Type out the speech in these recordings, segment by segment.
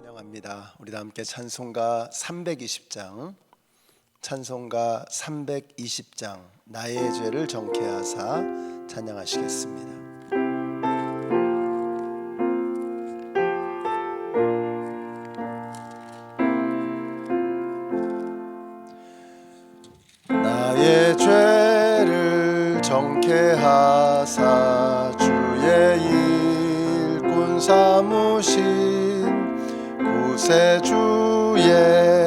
찬양합니다. 우리 다 함께 찬송가 320장, 찬송가 320장 나의 죄를 정케하사 찬양하시겠습니다. 나의 죄를 정케하사 주의 일꾼 삼으신 구세주의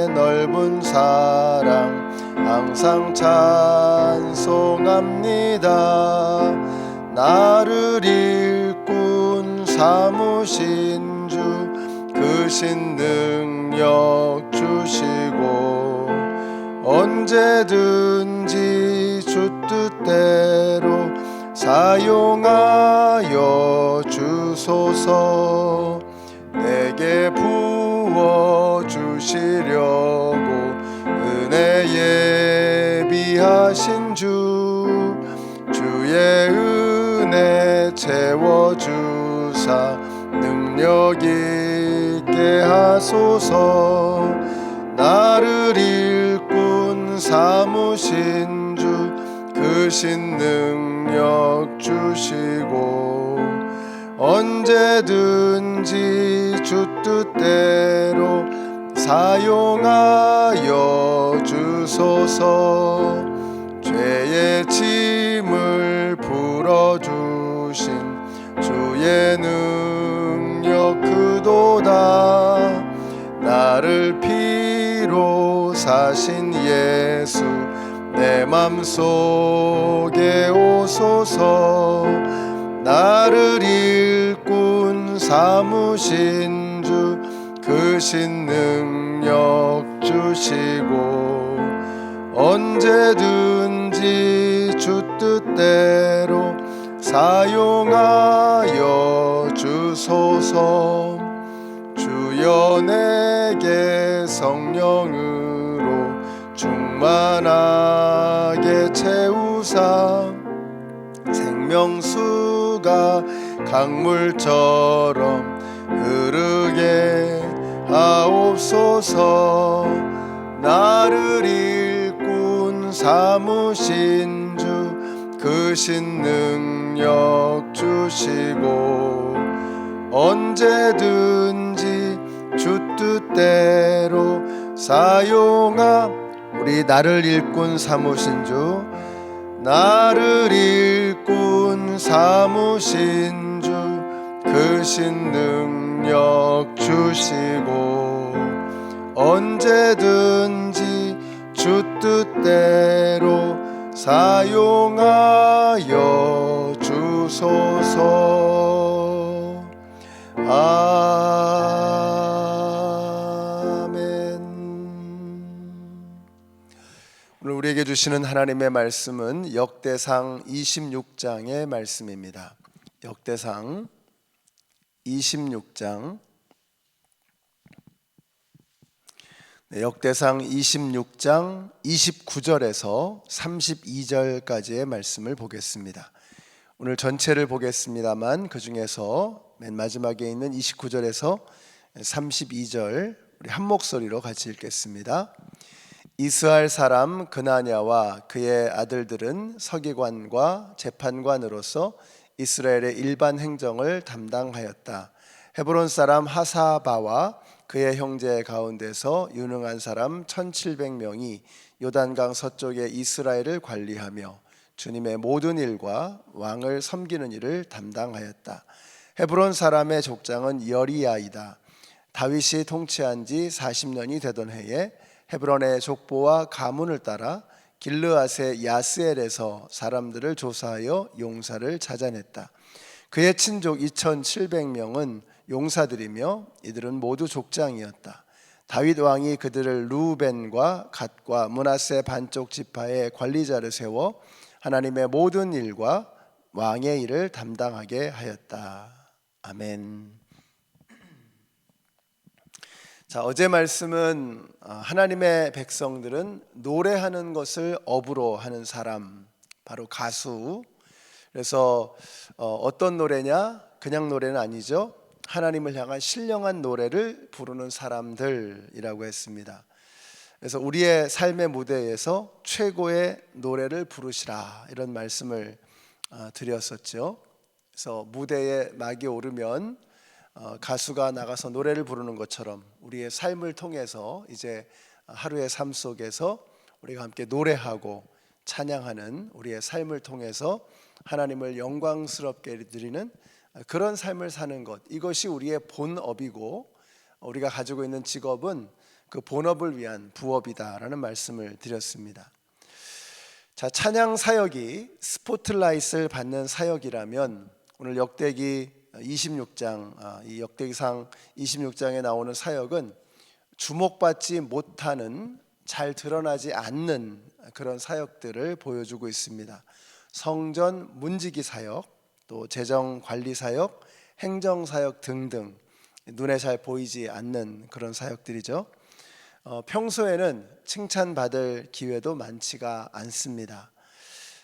넓은 사랑 항상 찬송합니다. 나를 일꾼 삼으신 주 크신 능력 주시고 언제든지 주 뜻대로 사용하여 주소서. 내게 부어주시려고 은혜 예비하신 주 주의 은혜 채워주사 능력 있게 하소서. 나를 일꾼 삼으신 주 크신 능력 주시고 언제든지 주 뜻대로 사용하여 주소서. 죄의 짐을 풀어주신 주의 능력 크도다. 나를 피로 사신 예수 내 맘속에 오소서. 나를 일꾼 삼으신 주 크신 능력 주시고 언제든지 주 뜻대로 사용하여 주소서. 주여 내게 성령으로 충만하게 채우사 생명수가 강물처럼 흐르게 하옵소서. 나를 일꾼 삼으신 주 크신 능력 주시고 언제든지 주 뜻대로 우리 나를 일꾼 삼으신 주 나를 일꾼 삼으신 주 크신 능력 주시고 언제든지 주 뜻대로 사용하여 주소서. 오늘 우리에게 주시는 하나님의 말씀은 역대상 26장의 말씀입니다. 역대상 26장, 역대상 26장 29절에서 32절까지의 말씀을 보겠습니다. 오늘 전체를 보겠습니다만 그 중에서 맨 마지막에 있는 29절에서 32절 우리 한 목소리로 같이 읽겠습니다. 이스라엘 사람 그나냐와 그의 아들들은 서기관과 재판관으로서 이스라엘의 일반 행정을 담당하였다. 헤브론 사람 하사바와 그의 형제 가운데서 유능한 사람 1700명이 요단강 서쪽의 이스라엘을 관리하며 주님의 모든 일과 왕을 섬기는 일을 담당하였다. 헤브론 사람의 족장은 여리야이다. 다윗이 통치한 지 40년이 되던 해에 헤브론의 족보와 가문을 따라 길르앗의 야스엘에서 사람들을 조사하여 용사를 찾아냈다. 그의 친족 2700명은 용사들이며 이들은 모두 족장이었다. 다윗 왕이 그들을 루벤과 갓과 므낫세 반쪽 지파의 관리자를 세워 하나님의 모든 일과 왕의 일을 담당하게 하였다. 아멘. 자, 어제 말씀은 하나님의 백성들은 노래하는 것을 업으로 하는 사람, 바로 가수. 그래서 어떤 노래냐? 그냥 노래는 아니죠. 하나님을 향한 신령한 노래를 부르는 사람들이라고 했습니다. 그래서 우리의 삶의 무대에서 최고의 노래를 부르시라, 이런 말씀을 드렸었죠. 그래서 무대에 막이 오르면 가수가 나가서 노래를 부르는 것처럼 우리의 삶을 통해서 이제 하루의 삶 속에서 우리가 함께 노래하고 찬양하는 우리의 삶을 통해서 하나님을 영광스럽게 드리는 그런 삶을 사는 것, 이것이 우리의 본업이고, 우리가 가지고 있는 직업은 그 본업을 위한 부업이다라는 말씀을 드렸습니다. 자, 찬양 사역이 스포트라이트를 받는 사역이라면 오늘 역대기 26장, 이 역대기상 26장에 나오는 사역은 주목받지 못하는, 잘 드러나지 않는 그런 사역들을 보여주고 있습니다. 성전 문지기 사역, 또 재정 관리 사역, 행정 사역 등등 눈에 잘 보이지 않는 그런 사역들이죠. 평소에는 칭찬받을 기회도 많지가 않습니다.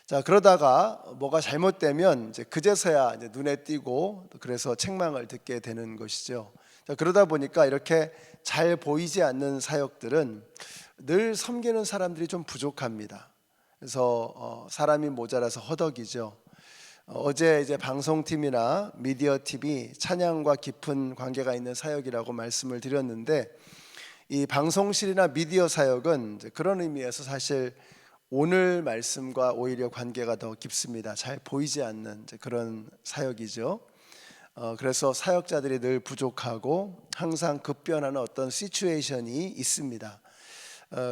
자, 그러다가 뭐가 잘못되면 이제 그제서야 이제 눈에 띄고, 그래서 책망을 듣게 되는 것이죠. 자, 그러다 보니까 이렇게 잘 보이지 않는 사역들은 늘 섬기는 사람들이 좀 부족합니다. 그래서 사람이 모자라서 허덕이죠. 어제 이제 방송팀이나 미디어 팀이 찬양과 깊은 관계가 있는 사역이라고 말씀을 드렸는데, 이 방송실이나 미디어 사역은 이제 그런 의미에서 사실 오늘 말씀과 오히려 관계가 더 깊습니다. 잘 보이지 않는 이제 그런 사역이죠. 그래서 사역자들이 늘 부족하고 항상 급변하는 어떤 시츄에이션이 있습니다.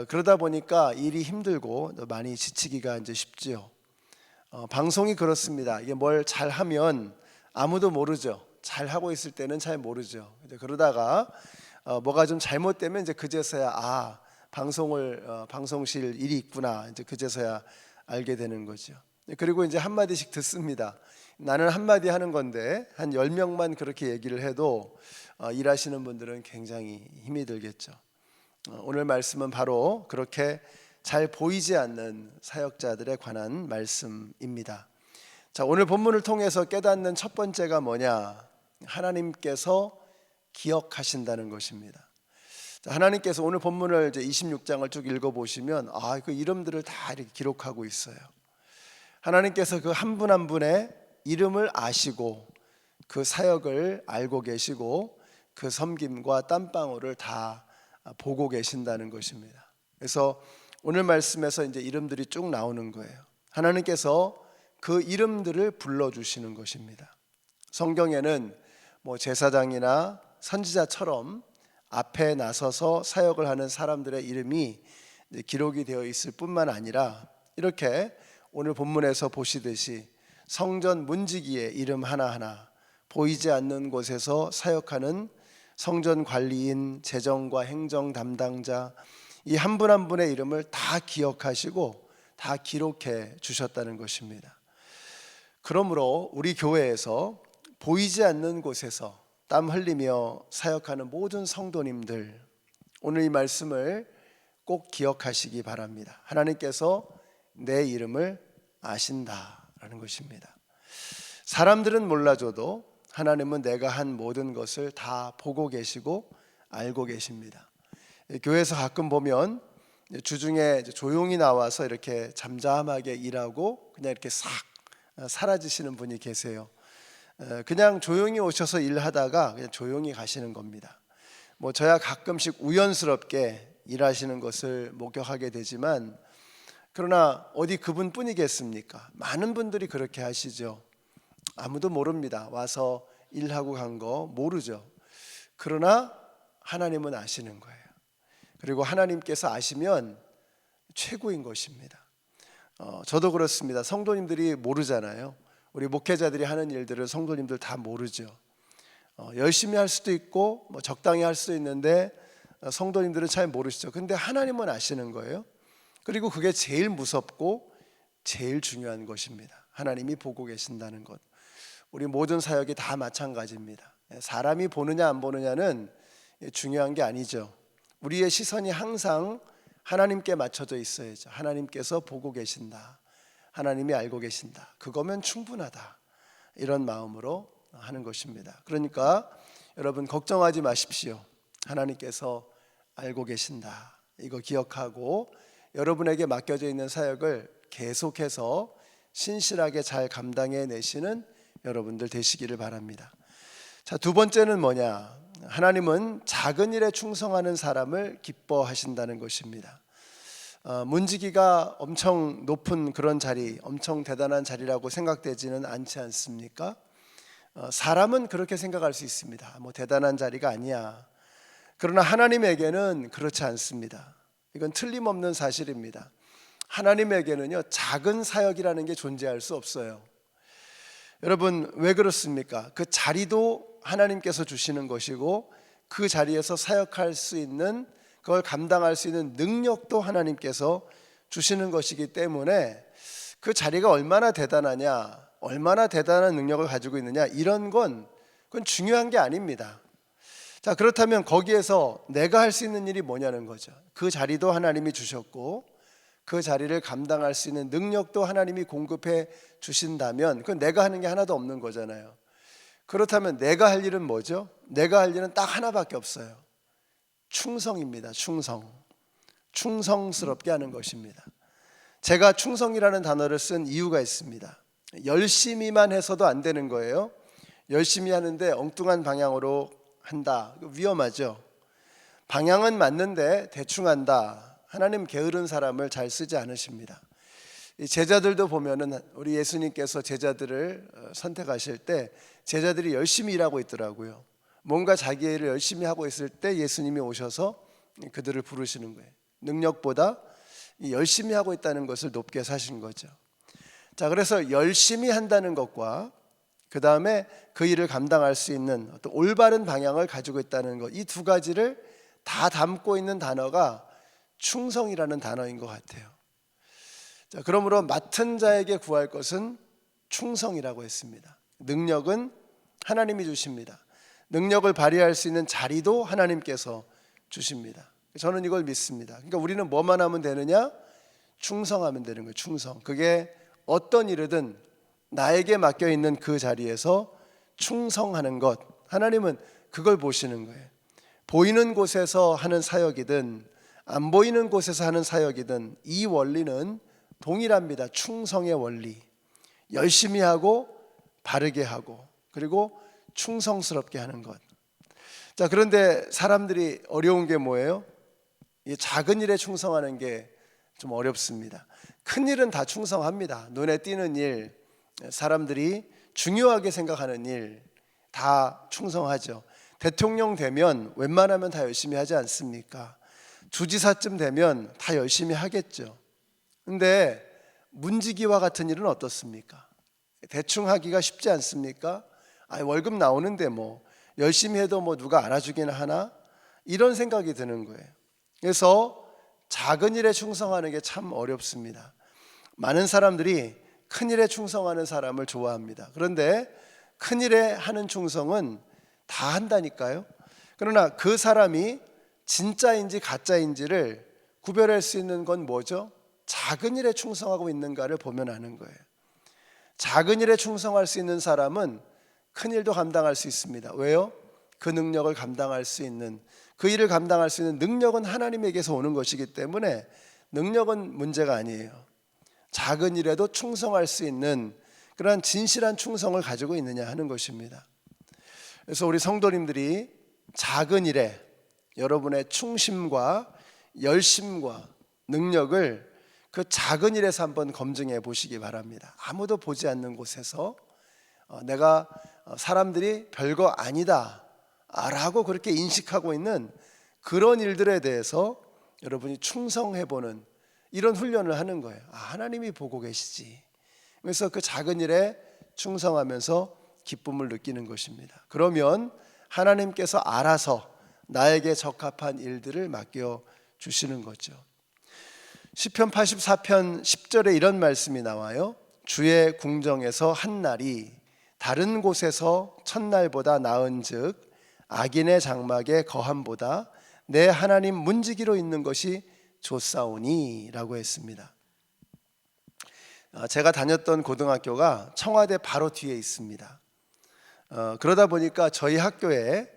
그러다 보니까 일이 힘들고 많이 지치기가 이제 쉽지요. 방송이 그렇습니다. 이게 뭘 잘하면 아무도 모르죠. 잘하고 있을 때는 잘 모르죠. 이제 그러다가 뭐가 좀 잘못되면 이제 그제서야 방송실 일이 있구나, 이제 그제서야 알게 되는 거죠. 그리고 이제 한마디씩 듣습니다. 나는 한마디 하는 건데 한 10명만 그렇게 얘기를 해도 일하시는 분들은 굉장히 힘이 들겠죠. 오늘 말씀은 바로 그렇게 잘 보이지 않는 사역자들에 관한 말씀입니다. 자, 오늘 본문을 통해서 깨닫는 첫 번째가 뭐냐? 하나님께서 기억하신다는 것입니다. 자, 하나님께서 오늘 본문을 이제 26장을 쭉 읽어보시면 그 이름들을 다 이렇게 기록하고 있어요. 하나님께서 그 한 분 한 분의 이름을 아시고 그 사역을 알고 계시고 그 섬김과 땀방울을 다 보고 계신다는 것입니다. 그래서 오늘 말씀에서 이제 이름들이 쭉 나오는 거예요. 하나님께서 그 이름들을 불러주시는 것입니다. 성경에는 뭐 제사장이나 선지자처럼 앞에 나서서 사역을 하는 사람들의 이름이 기록이 되어 있을 뿐만 아니라, 이렇게 오늘 본문에서 보시듯이 성전 문지기의 이름 하나하나, 보이지 않는 곳에서 사역하는 성전 관리인, 재정과 행정 담당자, 이 한 분 한 분의 이름을 다 기억하시고 다 기록해 주셨다는 것입니다. 그러므로 우리 교회에서 보이지 않는 곳에서 땀 흘리며 사역하는 모든 성도님들, 오늘 이 말씀을 꼭 기억하시기 바랍니다. 하나님께서 내 이름을 아신다라는 것입니다. 사람들은 몰라줘도 하나님은 내가 한 모든 것을 다 보고 계시고 알고 계십니다. 교회에서 가끔 보면 주중에 조용히 나와서 이렇게 잠잠하게 일하고 그냥 이렇게 싹 사라지시는 분이 계세요. 그냥 조용히 오셔서 일하다가 그냥 조용히 가시는 겁니다. 뭐 저야 가끔씩 우연스럽게 일하시는 것을 목격하게 되지만, 그러나 어디 그분뿐이겠습니까? 많은 분들이 그렇게 하시죠. 아무도 모릅니다. 와서 일하고 간 거 모르죠. 그러나 하나님은 아시는 거예요. 그리고 하나님께서 아시면 최고인 것입니다. 저도 그렇습니다. 성도님들이 모르잖아요. 우리 목회자들이 하는 일들을 성도님들 다 모르죠. 열심히 할 수도 있고 뭐 적당히 할 수도 있는데 성도님들은 잘 모르시죠. 근데 하나님은 아시는 거예요. 그리고 그게 제일 무섭고 제일 중요한 것입니다. 하나님이 보고 계신다는 것. 우리 모든 사역이 다 마찬가지입니다. 사람이 보느냐 안 보느냐는 중요한 게 아니죠. 우리의 시선이 항상 하나님께 맞춰져 있어야죠. 하나님께서 보고 계신다, 하나님이 알고 계신다, 그거면 충분하다, 이런 마음으로 하는 것입니다. 그러니까 여러분 걱정하지 마십시오. 하나님께서 알고 계신다. 이거 기억하고 여러분에게 맡겨져 있는 사역을 계속해서 신실하게 잘 감당해 내시는 여러분들 되시기를 바랍니다. 자, 두 번째는 뭐냐? 하나님은 작은 일에 충성하는 사람을 기뻐하신다는 것입니다. 문지기가 엄청 높은 그런 자리, 엄청 대단한 자리라고 생각되지는 않지 않습니까? 사람은 그렇게 생각할 수 있습니다. 뭐 대단한 자리가 아니야. 그러나 하나님에게는 그렇지 않습니다. 이건 틀림없는 사실입니다. 하나님에게는요, 작은 사역이라는 게 존재할 수 없어요. 여러분 왜 그렇습니까? 그 자리도 하나님께서 주시는 것이고 그 자리에서 사역할 수 있는, 그걸 감당할 수 있는 능력도 하나님께서 주시는 것이기 때문에 그 자리가 얼마나 대단하냐, 얼마나 대단한 능력을 가지고 있느냐, 이런 건 그건 중요한 게 아닙니다. 자, 그렇다면 거기에서 내가 할 수 있는 일이 뭐냐는 거죠. 그 자리도 하나님이 주셨고 그 자리를 감당할 수 있는 능력도 하나님이 공급해 주신다면 그건 내가 하는 게 하나도 없는 거잖아요. 그렇다면 내가 할 일은 뭐죠? 내가 할 일은 딱 하나밖에 없어요. 충성입니다. 충성스럽게 하는 것입니다. 제가 충성이라는 단어를 쓴 이유가 있습니다. 열심히만 해서도 안 되는 거예요. 열심히 하는데 엉뚱한 방향으로 한다, 위험하죠. 방향은 맞는데 대충 한다, 하나님 게으른 사람을 잘 쓰지 않으십니다. 제자들도 보면은 우리 예수님께서 제자들을 선택하실 때 제자들이 열심히 일하고 있더라고요. 뭔가 자기 일을 열심히 하고 있을 때 예수님이 오셔서 그들을 부르시는 거예요. 능력보다 열심히 하고 있다는 것을 높게 사신 거죠. 자, 그래서 열심히 한다는 것과 그 다음에 그 일을 감당할 수 있는 어떤 올바른 방향을 가지고 있다는 것, 이 두 가지를 다 담고 있는 단어가 충성이라는 단어인 것 같아요. 자, 그러므로 맡은 자에게 구할 것은 충성이라고 했습니다. 능력은 하나님이 주십니다. 능력을 발휘할 수 있는 자리도 하나님께서 주십니다. 저는 이걸 믿습니다. 그러니까 우리는 뭐만 하면 되느냐? 충성하면 되는 거예요. 충성. 그게 어떤 일이든 나에게 맡겨 있는 그 자리에서 충성하는 것, 하나님은 그걸 보시는 거예요. 보이는 곳에서 하는 사역이든 안 보이는 곳에서 하는 사역이든 이 원리는 동일합니다. 충성의 원리. 열심히 하고 바르게 하고 그리고 충성스럽게 하는 것. 자, 그런데 사람들이 어려운 게 뭐예요? 이 작은 일에 충성하는 게 좀 어렵습니다. 큰 일은 다 충성합니다. 눈에 띄는 일, 사람들이 중요하게 생각하는 일 다 충성하죠. 대통령 되면 웬만하면 다 열심히 하지 않습니까? 주지사쯤 되면 다 열심히 하겠죠. 근데 문지기와 같은 일은 어떻습니까? 대충 하기가 쉽지 않습니까? 월급 나오는데 뭐 열심히 해도 뭐 누가 알아주기나 하나? 이런 생각이 드는 거예요. 그래서 작은 일에 충성하는 게 참 어렵습니다. 많은 사람들이 큰 일에 충성하는 사람을 좋아합니다. 그런데 큰 일에 하는 충성은 다 한다니까요. 그러나 그 사람이 진짜인지 가짜인지를 구별할 수 있는 건 뭐죠? 작은 일에 충성하고 있는가를 보면 아는 거예요. 작은 일에 충성할 수 있는 사람은 큰 일도 감당할 수 있습니다. 왜요? 그 능력을 감당할 수 있는, 그 일을 감당할 수 있는 능력은 하나님에게서 오는 것이기 때문에 능력은 문제가 아니에요. 작은 일에도 충성할 수 있는 그러한 진실한 충성을 가지고 있느냐 하는 것입니다. 그래서 우리 성도님들이 작은 일에 여러분의 충심과 열심과 능력을 그 작은 일에서 한번 검증해 보시기 바랍니다. 아무도 보지 않는 곳에서 내가 사람들이 별거 아니다 라고 그렇게 인식하고 있는 그런 일들에 대해서 여러분이 충성해보는 이런 훈련을 하는 거예요. 하나님이 보고 계시지. 그래서 그 작은 일에 충성하면서 기쁨을 느끼는 것입니다. 그러면 하나님께서 알아서 나에게 적합한 일들을 맡겨 주시는 거죠. 시편 84편 10절에 이런 말씀이 나와요. 주의 궁정에서 한 날이 다른 곳에서 첫날보다 나은즉 악인의 장막의 거함보다 내 하나님 문지기로 있는 것이 좋사오니 라고 했습니다. 제가 다녔던 고등학교가 청와대 바로 뒤에 있습니다. 그러다 보니까 저희 학교에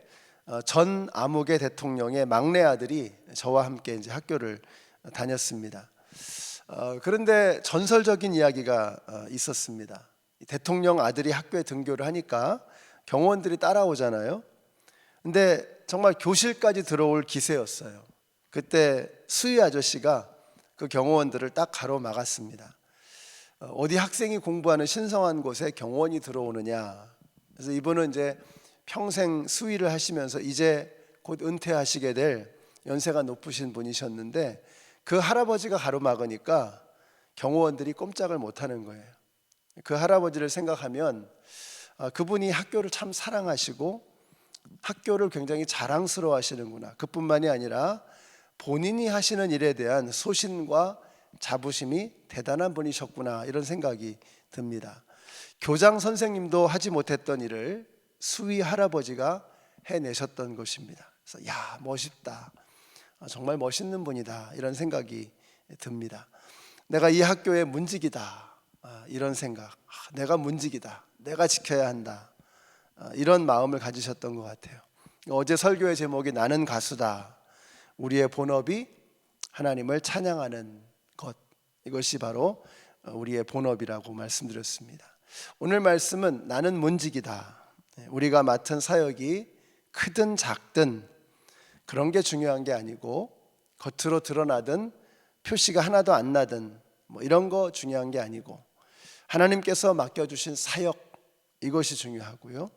전 아무개 대통령의 막내 아들이 저와 함께 이제 학교를 다녔습니다. 그런데 전설적인 이야기가 있었습니다. 대통령 아들이 학교에 등교를 하니까 경호원들이 따라오잖아요. 근데 정말 교실까지 들어올 기세였어요. 그때 수희 아저씨가 그 경호원들을 딱 가로막았습니다. 어디 학생이 공부하는 신성한 곳에 경호원이 들어오느냐. 그래서 이분은 이제 평생 수의를 하시면서 이제 곧 은퇴하시게 될 연세가 높으신 분이셨는데 그 할아버지가 가로막으니까 경호원들이 꼼짝을 못하는 거예요. 그 할아버지를 생각하면 그분이 학교를 참 사랑하시고 학교를 굉장히 자랑스러워 하시는구나. 그뿐만이 아니라 본인이 하시는 일에 대한 소신과 자부심이 대단한 분이셨구나, 이런 생각이 듭니다. 교장 선생님도 하지 못했던 일을 수위 할아버지가 해내셨던 것입니다. 그래서 야, 멋있다, 정말 멋있는 분이다, 이런 생각이 듭니다. 내가 이 학교의 문직이다, 이런 생각. 내가 문직이다, 내가 지켜야 한다, 이런 마음을 가지셨던 것 같아요. 어제 설교의 제목이 나는 가수다. 우리의 본업이 하나님을 찬양하는 것, 이것이 바로 우리의 본업이라고 말씀드렸습니다. 오늘 말씀은 나는 문직이다. 우리가 맡은 사역이 크든 작든 그런 게 중요한 게 아니고, 겉으로 드러나든 표시가 하나도 안 나든 이런 거 중요한 게 아니고, 하나님께서 맡겨주신 사역, 이것이 중요하고요.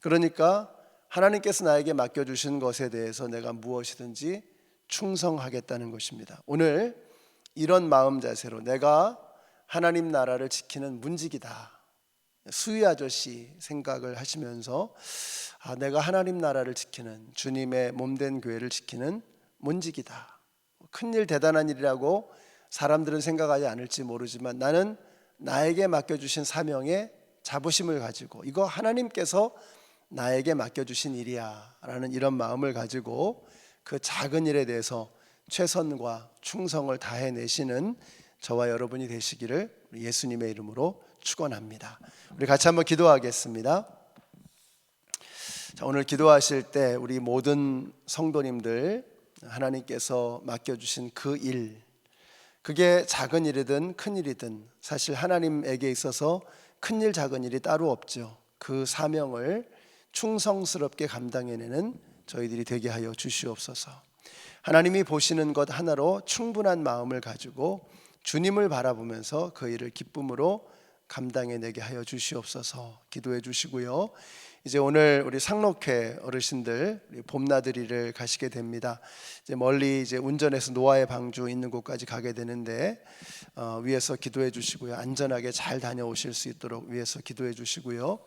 그러니까 하나님께서 나에게 맡겨주신 것에 대해서 내가 무엇이든지 충성하겠다는 것입니다. 오늘 이런 마음 자세로 내가 하나님 나라를 지키는 문직이다, 수희 아저씨 생각을 하시면서 내가 하나님 나라를 지키는, 주님의 몸된 교회를 지키는 문직이다. 큰일, 대단한 일이라고 사람들은 생각하지 않을지 모르지만 나는 나에게 맡겨주신 사명에 자부심을 가지고 이거 하나님께서 나에게 맡겨주신 일이야 라는 이런 마음을 가지고 그 작은 일에 대해서 최선과 충성을 다해내시는 저와 여러분이 되시기를 예수님의 이름으로 축원합니다. 우리 같이 한번 기도하겠습니다. 자, 오늘 기도하실 때 우리 모든 성도님들, 하나님께서 맡겨주신 그 일, 그게 작은 일이든 큰 일이든 사실 하나님에게 있어서 큰 일 작은 일이 따로 없죠. 그 사명을 충성스럽게 감당해내는 저희들이 되게 하여 주시옵소서. 하나님이 보시는 것 하나로 충분한 마음을 가지고 주님을 바라보면서 그 일을 기쁨으로 감당해내게 하여 주시옵소서 기도해 주시고요. 이제 오늘 우리 상록회 어르신들 봄나들이를 가시게 됩니다. 이제 멀리 이제 운전해서 노아의 방주 있는 곳까지 가게 되는데 위에서 기도해 주시고요. 안전하게 잘 다녀오실 수 있도록 위에서 기도해 주시고요.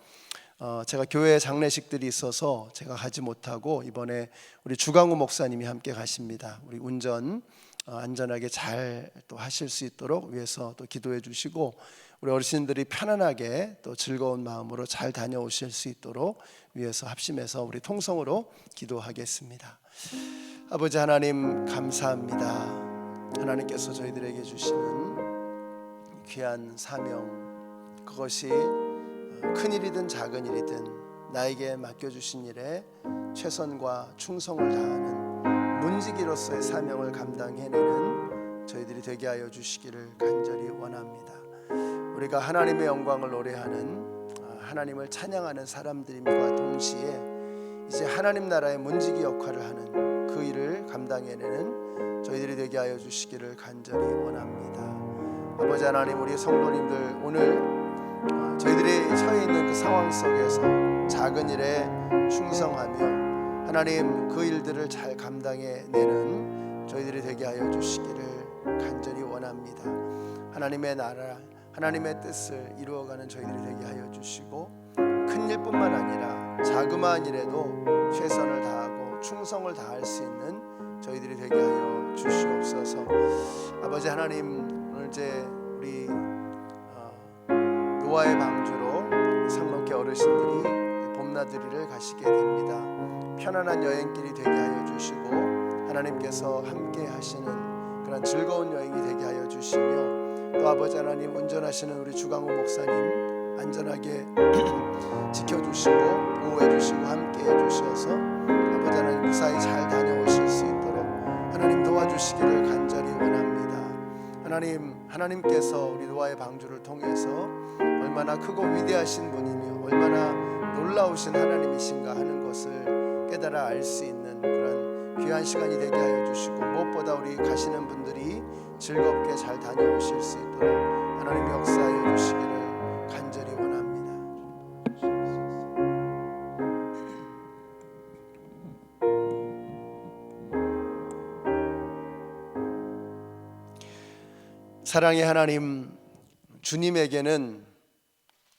제가 교회 장례식들이 있어서 제가 가지 못하고 이번에 우리 주강우 목사님이 함께 가십니다. 우리 운전 안전하게 잘 또 하실 수 있도록 위에서 또 기도해 주시고, 우리 어르신들이 편안하게 또 즐거운 마음으로 잘 다녀오실 수 있도록 위에서 합심해서 우리 통성으로 기도하겠습니다. 아버지 하나님 감사합니다. 하나님께서 저희들에게 주시는 귀한 사명, 그것이 큰 일이든 작은 일이든 나에게 맡겨주신 일에 최선과 충성을 다하는 문지기로서의 사명을 감당해내는 저희들이 되게 하여 주시기를 간절히 원합니다. 우리가 하나님의 영광을 노래하는, 하나님을 찬양하는 사람들임과 동시에 이제 하나님 나라의 문지기 역할을 하는 그 일을 감당해내는 저희들이 되게 하여 주시기를 간절히 원합니다. 아버지 하나님, 우리 성도님들 오늘 저희들이 처해 있는 그 상황 속에서 작은 일에 충성하며 하나님 그 일들을 잘 감당해내는 저희들이 되게 하여 주시기를 간절히 원합니다. 하나님의 나라, 하나님의 뜻을 이루어가는 저희들이 되게 하여 주시고, 큰 일뿐만 아니라 자그마한 일에도 최선을 다하고 충성을 다할 수 있는 저희들이 되게 하여 주시옵소서. 아버지 하나님, 오늘 이제 우리 노아의 방주로 상록회 어르신들이 봄나들이를 가시게 됩니다. 편안한 여행길이 되게 하여 주시고 하나님께서 함께 하시는 그런 즐거운 여행이 되게 하여 주시며, 또 아버지 하나님 운전하시는 우리 주강호 목사님 안전하게 지켜주시고 보호해 주시고 함께 해 주셔서 아버지 하나님 무사히 잘 다녀오실 수 있도록 하나님 도와주시기를 간절히 원합니다. 하나님께서 우리 노아의 방주를 통해서 얼마나 크고 위대하신 분이며 얼마나 놀라우신 하나님이신가 하는 것을 깨달아 알 수 있는 그런 귀한 시간이 되게 하여 주시고, 무엇보다 우리 가시는 분들이 즐겁게 잘 다녀오실 수 있도록 하나님 역사하여 주시기를 간절히 원합니다. 사랑의 하나님, 주님에게는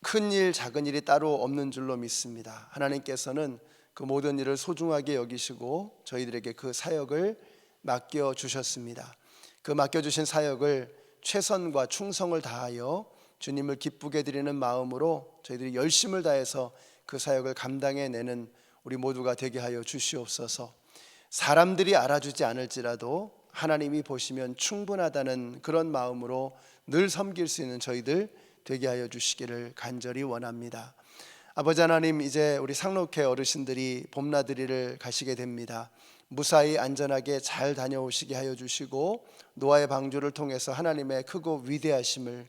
큰 일, 작은 일이 따로 없는 줄로 믿습니다. 하나님께서는 그 모든 일을 소중하게 여기시고 저희들에게 그 사역을 맡겨주셨습니다. 그 맡겨주신 사역을 최선과 충성을 다하여 주님을 기쁘게 드리는 마음으로 저희들이 열심을 다해서 그 사역을 감당해내는 우리 모두가 되게 하여 주시옵소서. 사람들이 알아주지 않을지라도 하나님이 보시면 충분하다는 그런 마음으로 늘 섬길 수 있는 저희들 되게 하여 주시기를 간절히 원합니다. 아버지 하나님, 이제 우리 상록회 어르신들이 봄나들이를 가시게 됩니다. 무사히 안전하게 잘 다녀오시게 하여 주시고, 노아의 방주를 통해서 하나님의 크고 위대하심을,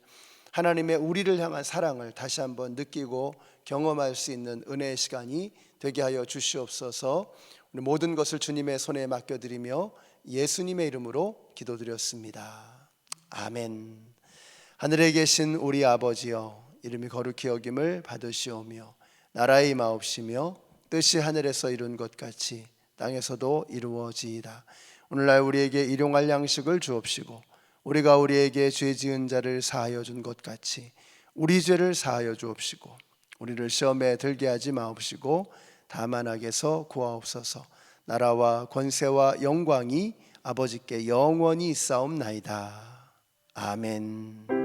하나님의 우리를 향한 사랑을 다시 한번 느끼고 경험할 수 있는 은혜의 시간이 되게 하여 주시옵소서. 우리 모든 것을 주님의 손에 맡겨드리며 예수님의 이름으로 기도드렸습니다. 아멘. 하늘에 계신 우리 아버지여, 이름이 거룩히 여김을 받으시오며 나라의 임하옵시며 뜻이 하늘에서 이룬 것 같이 땅에서도 이루어지이다. 오늘날 우리에게 일용할 양식을 주옵시고, 우리가 우리에게 죄 지은 자를 사하여 준 것 같이 우리 죄를 사하여 주옵시고, 우리를 시험에 들게 하지 마옵시고 다만 악에서 구하옵소서. 나라와 권세와 영광이 아버지께 영원히 있사옵나이다. 아멘.